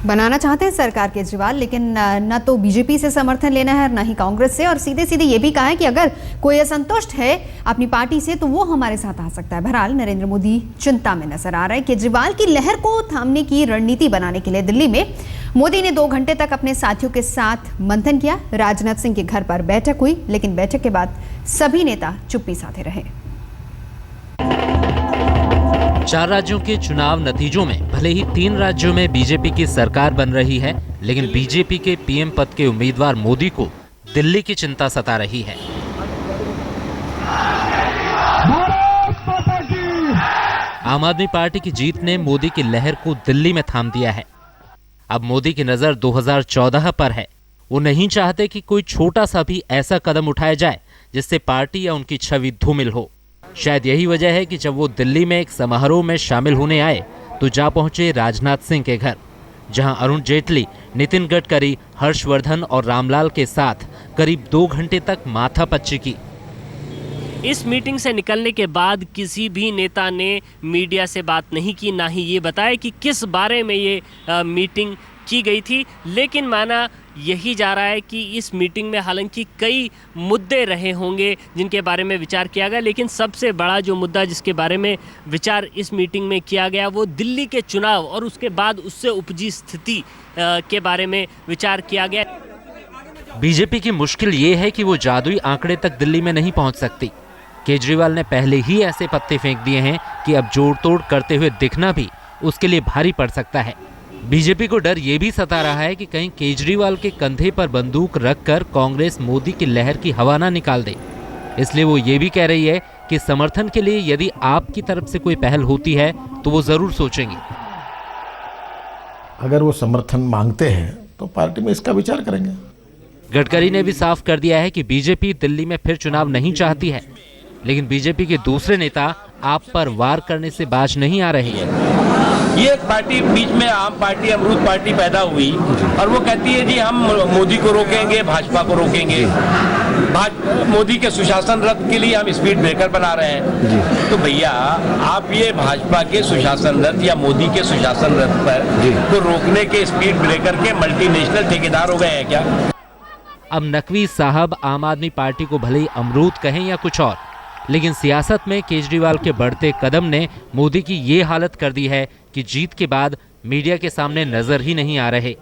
बनाना चाहते हैं सरकार केजरीवाल, लेकिन न तो बीजेपी से समर्थन लेना है न ही कांग्रेस से, और सीधे सीधे ये भी कहा है कि अगर कोई असंतुष्ट है अपनी पार्टी से तो वो हमारे साथ आ सकता है। बहरहाल नरेंद्र मोदी चिंता में नजर आ रहे हैं। केजरीवाल की लहर को थामने की रणनीति बनाने के लिए दिल्ली में मोदी ने 2 घंटे तक अपने साथियों के साथ मंथन किया। राजनाथ सिंह के घर पर बैठक हुई, लेकिन बैठक के बाद सभी नेता चुप्पी साधे रहे। 4 राज्यों के चुनाव नतीजों में भले ही 3 राज्यों में बीजेपी की सरकार बन रही है, लेकिन बीजेपी के पीएम पद के उम्मीदवार मोदी को दिल्ली की चिंता सता रही है। आम आदमी पार्टी की जीत ने मोदी की लहर को दिल्ली में थाम दिया है। अब मोदी की नजर 2014 पर है। वो नहीं चाहते कि कोई छोटा सा भी ऐसा कदम उठाया जाए जिससे पार्टी या उनकी छवि धूमिल हो। शायद यही वजह है कि जब वो दिल्ली में एक समारोह में शामिल होने आए तो जा पहुंचे राजनाथ सिंह के घर, जहां अरुण जेटली, नितिन गडकरी, हर्षवर्धन और रामलाल के साथ करीब 2 घंटे तक माथापच्ची की। इस मीटिंग से निकलने के बाद किसी भी नेता ने मीडिया से बात नहीं की, ना ही ये बताया कि किस बारे में ये मीटिंग की गई थी। लेकिन माना यही जा रहा है कि इस मीटिंग में हालांकि कई मुद्दे रहे होंगे जिनके बारे में विचार किया गया, लेकिन सबसे बड़ा जो मुद्दा जिसके बारे में विचार इस मीटिंग में किया गया वो दिल्ली के चुनाव और उसके बाद उससे उपजी स्थिति के बारे में विचार किया गया। बीजेपी की मुश्किल ये है कि वो जादुई आंकड़े तक दिल्ली में नहीं पहुंच सकती। केजरीवाल ने पहले ही ऐसे पत्ते फेंक दिए हैं कि अब जोड़ तोड़ करते हुए दिखना भी उसके लिए भारी पड़ सकता है। बीजेपी को डर ये भी सता रहा है कि कहीं केजरीवाल के कंधे पर बंदूक रखकर कांग्रेस मोदी की लहर की हवा ना निकाल दे। इसलिए वो ये भी कह रही है कि समर्थन के लिए यदि आपकी तरफ से कोई पहल होती है तो वो जरूर सोचेंगे। अगर वो समर्थन मांगते हैं तो पार्टी में इसका विचार करेंगे। गडकरी ने भी साफ कर दिया है कि बीजेपी दिल्ली में फिर चुनाव नहीं चाहती है, लेकिन बीजेपी के दूसरे नेता आप पर वार करने से बाज नहीं आ रहे हैं। ये एक पार्टी बीच में आम पार्टी अमरूद पार्टी पैदा हुई और वो कहती है जी हम मोदी को रोकेंगे, भाजपा को रोकेंगे, मोदी के सुशासन रथ के लिए हम स्पीड ब्रेकर बना रहे हैं। तो भैया आप ये भाजपा के सुशासन रथ या मोदी के सुशासन रथ पर तो रोकने के स्पीड ब्रेकर के मल्टीनेशनल ठेकेदार हो गए हैं क्या? अब नकवी साहब आम आदमी पार्टी को भले ही अमरूद कहें या कुछ और, लेकिन सियासत में केजरीवाल के बढ़ते कदम ने मोदी की ये हालत कर दी है कि जीत के बाद मीडिया के सामने नजर ही नहीं आ रहे।